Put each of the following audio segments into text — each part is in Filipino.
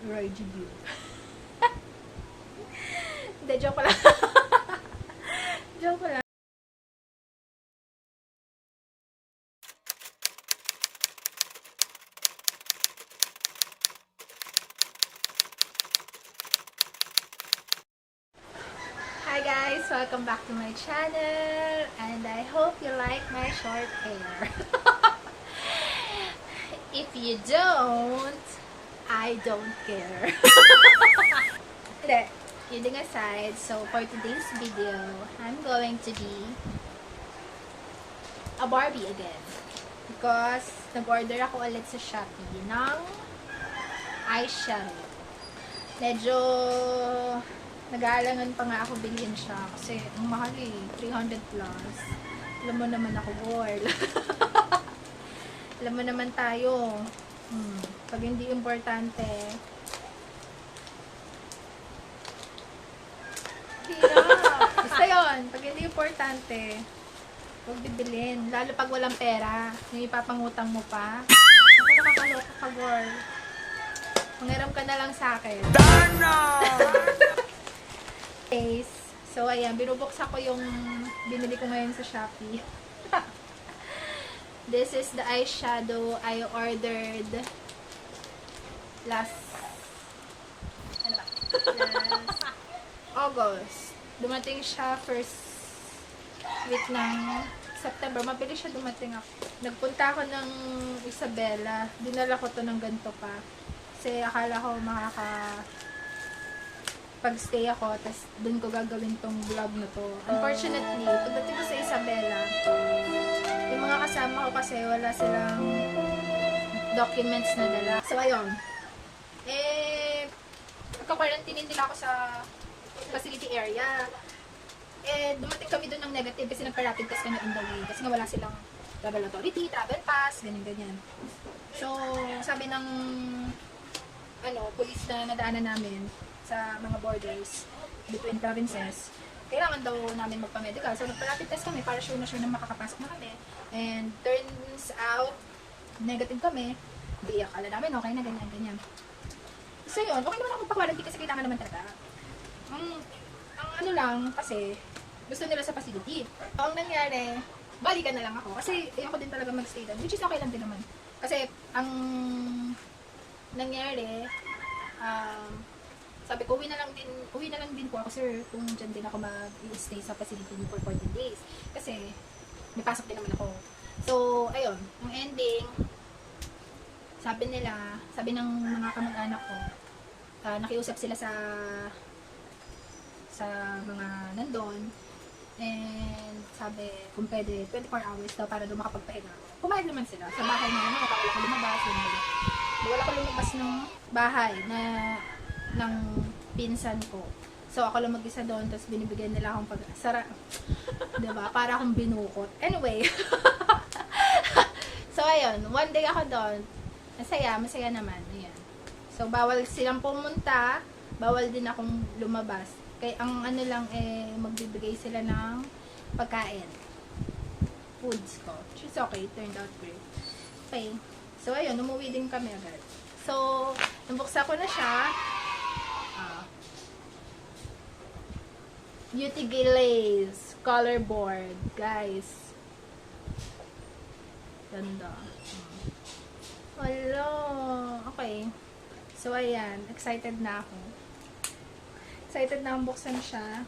Roy G. Biu. Hindi, joke lang. Joke lang. Hi guys! Welcome back to my channel and I hope you like my short hair. If you don't, I don't care. Hindi, kidding aside, so for today's video, I'm going to be a Barbie again. Because nag-order ako ulit sa Shopee ng eyeshadow. Medyo nag-aalangan pa nga ako bilhin siya kasi ang mahal eh, 300 plus. Alam mo naman ako, girl. Alam mo naman tayo. Pag hindi importante, hirap. Basta yun, pag hindi importante, huwag bibilin. Lalo pag walang pera, yung ipapangutang mo pa. Ako nakakaloka ka, girl. Mangiram ka na lang sa akin. Dana! So, ayan, binubuksan ko yung binili ko ngayon sa Shopee. This is the eyeshadow I ordered last August. Dumating siya first week ng September. Mabilis siya dumating ako. Nagpunta ako ng Isabela. Dinala ko to ng ganito pa. Kasi akala ko pag-stay ako, tapos dun ko gagawin tong vlog na to. Unfortunately, pagdating ko sa Isabela, yung mga kasama ko kasi wala silang documents na dala. So, ayun. Nagka-quarantine nila ako sa facility area. Dumating kami dun ng negative kasi nagpa-rapid test kami in the way. Kasi nga wala silang travel authority, travel pass, ganyan-ganyan. So, sabi ng police na nadaanan namin sa mga borders between provinces, kailangan daw namin magpa-medical. So, nagpa-rapid test kami para sure na makakapasok na kami. And turns out, negative kami. Di akala namin, okay na, ganyan-ganyan. So, yun. Okay naman ako magpa-quarantine kasi kailangan naman talaga. Ang lang, kasi, gusto nila sa facility. Ang nangyari, balikan na lang ako. Kasi, ayoko din talaga mag-stay doon. Which is okay lang din naman. Kasi, ang nangyari, sabi ko, uwi na lang din po ako, sir, kung dyan din ako mag-stay sa facility for 14 days. Kasi, may pasok din naman ako. So, ayun, ang ending, sabi ng mga kamag-anak ko, nakiusap sila sa mga nandun, and sabi, kung pwede, 24 hours daw para daw makapagpahinga ako. Pumayag naman sila. Sa bahay na wala ko lumabas, wala ko lumabas ng bahay ng pinsan ko. So, ako lang mag-isa doon, tapos binibigyan nila akong pag-sara. Diba? Para akong binukot. Anyway. So, ayun. One day ako doon. Masaya naman. Ayan. So, bawal silang pumunta. Bawal din akong lumabas. Kaya, ang magbibigay sila ng pagkain. Foods ko. Which is okay. Turned out great. Okay. So, ayun. Umuwi din kami agad. So, nabuksan ko na siya. Beauty Glaze color board, guys. Ganda. Hello. Okay. So, ayan. Excited na ako. Excited na akong buksan siya.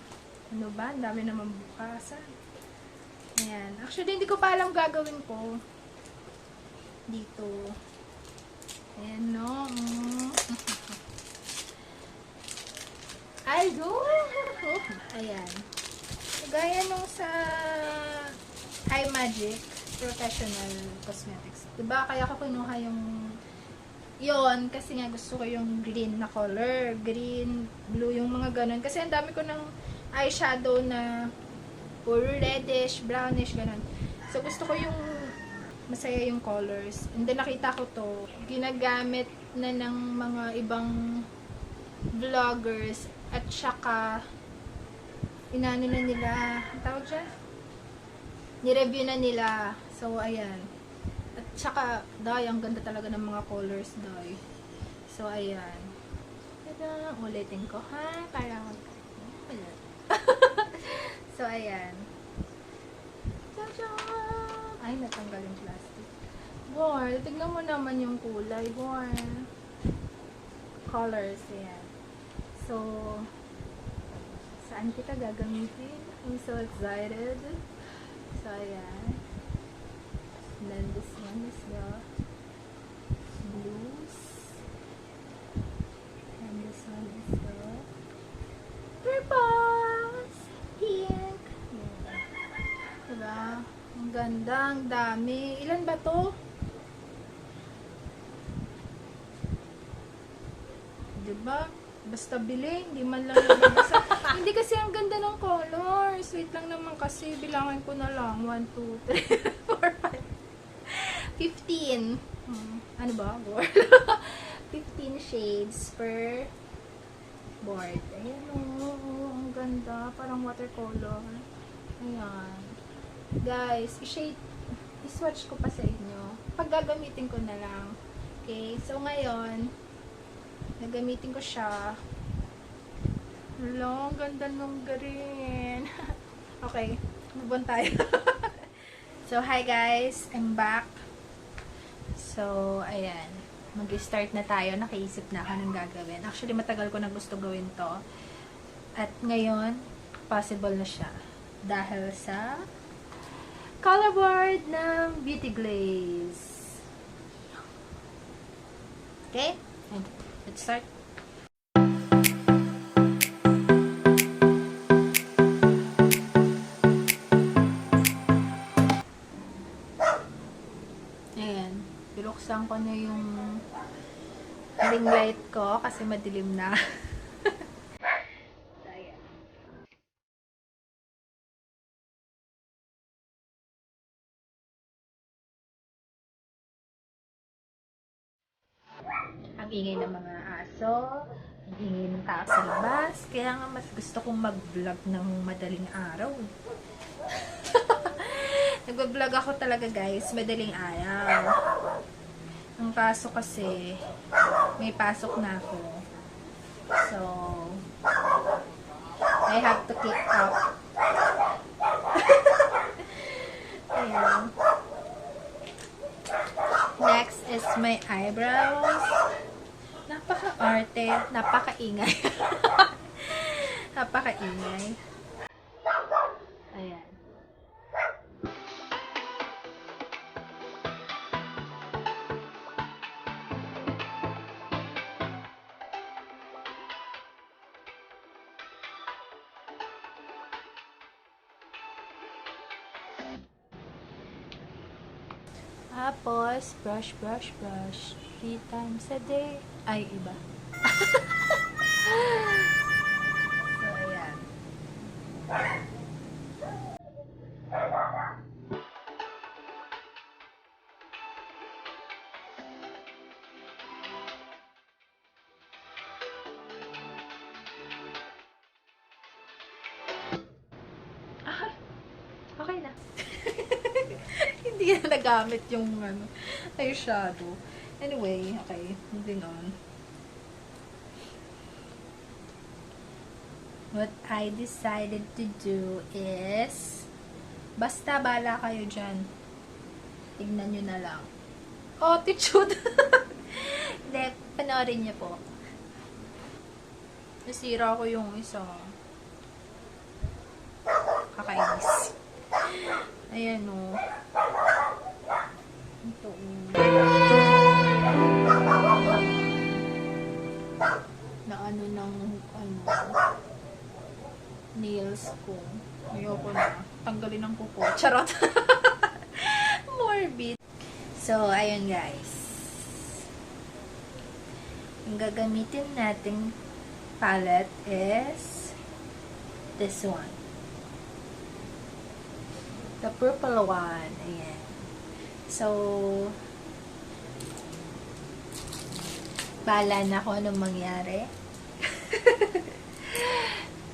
Ano ba? Ang dami naman bukasan. Ayan. Actually, hindi ko pa alam gagawin ko. Dito. Ayan, no? Ay, go! Ayan. Gaya nung sa iMagic Professional Cosmetics. Diba? Kaya ko kinuha yon kasi nga gusto ko yung green na color. Green, blue, yung mga ganun. Kasi ang dami ko ng eyeshadow na puro reddish, brownish, ganun. So, gusto ko yung masaya yung colors. And then, nakita ko to. Ginagamit na ng mga ibang vloggers at saka inano na nila, ang tawag dyan? Ni-review na nila. So, ayan. At saka, ang ganda talaga ng mga colors, So, ayan. lang. Ulitin ko, ha? Para wala. So, ayan. Tadaan! Ay, natanggal yung plastic. Boy, tignan mo naman yung kulay, boy. Colors, ayan. So, saan kita gagamitin? I'm so excited. So, ayan. And then this one is the blues. And this one is the purples. Pink. Ayan. Diba? Ang ganda, ang dami. Ilan ba to? Diba? Basta bili, hindi man lang nababasa. Hindi kasi ang ganda ng colors. Wait lang naman kasi, bilangan ko na lang. 1, 2, 3, 4, 5, 15. Ano ba? Board. 15 shades per board. Ayan o, ang ganda. Parang watercolor. Ayan. Guys, i-swatch ko pa sa inyo. Pag gagamitin ko na lang. Okay, so ngayon, nagamitin ko siya. Hello, ang ganda nung garin. Okay, move on tayo. So, hi guys, I'm back. So, ayan. Mag-start na tayo. Nakaisip na ako ng gagawin. Actually, matagal ko na gusto gawin to. At ngayon, possible na siya. Dahil sa color board ng Beauty Glaze. Okay? Let's start. Ayan. Binuksan ko na yung ring light ko kasi madilim na. So, ayan. Ang ingay ng mga aso, ang ingay ng tao sa labas. Kaya nga mas gusto kong mag-vlog ng madaling araw. Nag-vlog ako talaga guys, madaling araw. Ang kaso kasi, may pasok na ako. So, I have to keep up. Ayan. Next is my eyebrows. Napaka-arte, napaka-ingay. Napaka-ingay. Ayan. Tapos, brush, brush, brush. 3 times a day. Ay, iba. So, ayan. Ah, okay na. Hindi na nagamit yung eyeshadow. Anyway, okay. Moving on. What I decided to do is basta bala kayo dyan. Tignan nyo na lang. Oh, titsud! Hindi, panoorin niyo po. Nasira ko yung isa. Kakainis. Ayan o. Ito o. Na ano ng nails ko. Ayoko na. Tanggalin ang kuko. Charot. Morbid. So, ayun guys. Ang gagamitin nating palette is this one. The purple one. Ayan. So, bahala na kung anong mangyari.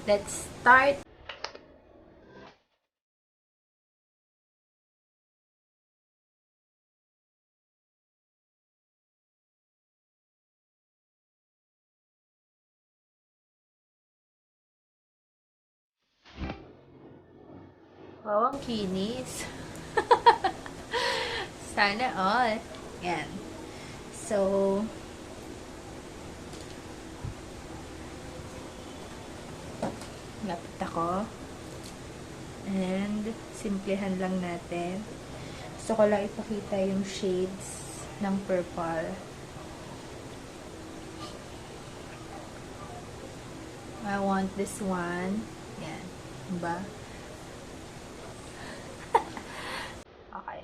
Let's start. Wow, ang kinis. Sana all. Yan. So, lapit ako. And, simplehan lang natin. Gusto ko lang ipakita yung shades ng purple. I want this one. Yan. Diba? Okay.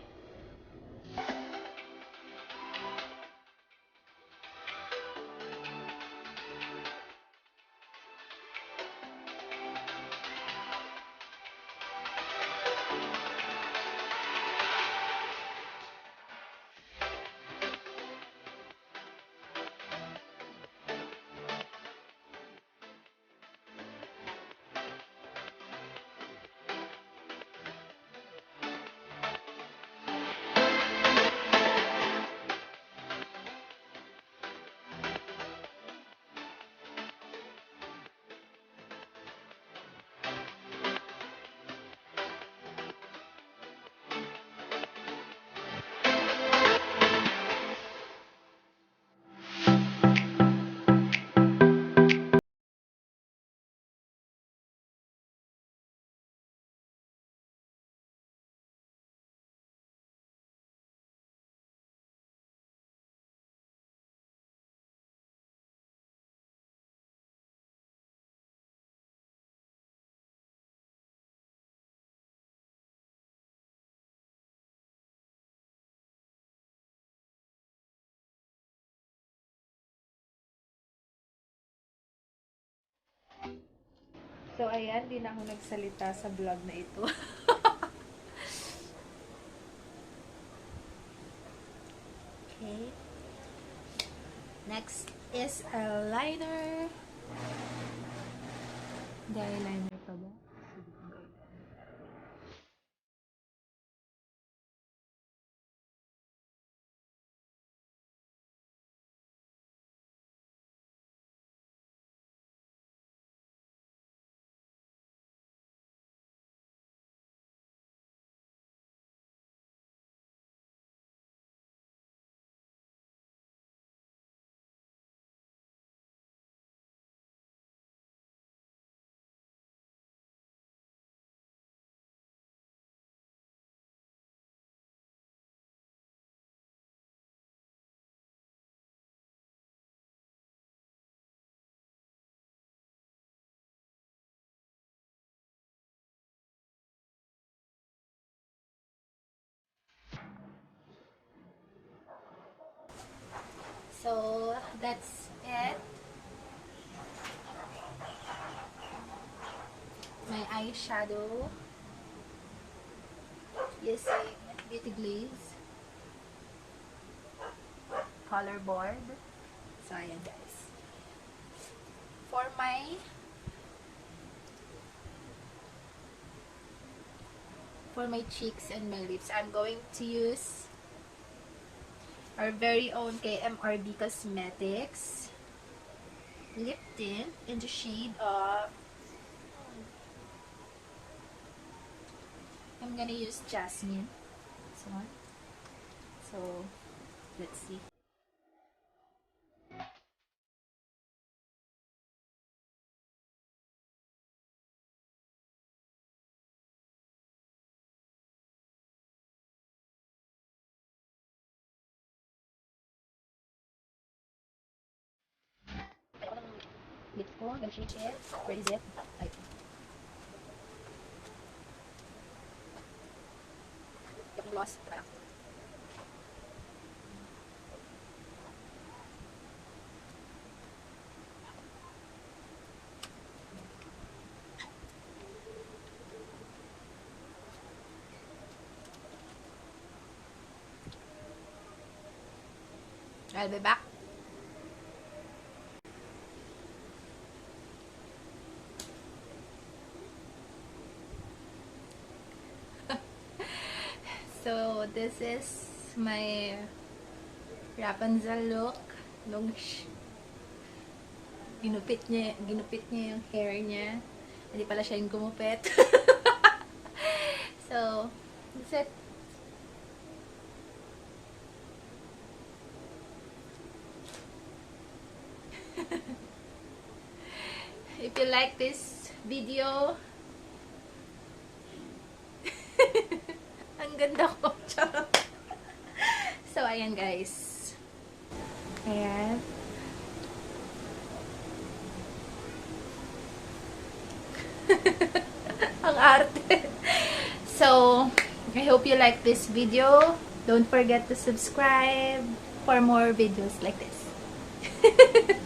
So, ayan, di na ako nagsalita sa vlog na ito. Okay. Next is eyeliner. The eyeliner pa ba? So, that's it. My eyeshadow using Beauty Glaze color board. So, ayan guys. For my cheeks and my lips, I'm going to use our very own KMRB Cosmetics lip tint in the shade of, I'm gonna use Jasmine. This one. So, let's see. Lips ko, gonna shake it. Where is it? Ay. Yung gloss. I'll be back. So, this is my Rapunzel look. Nung ginupit niya yung hair niya. Hindi pala siya yung gumupit. So, that's it. If you like this video, ang ganda ko. Charot. So, ayan guys. Ayan. Ang arte. So, I hope you like this video. Don't forget to subscribe for more videos like this.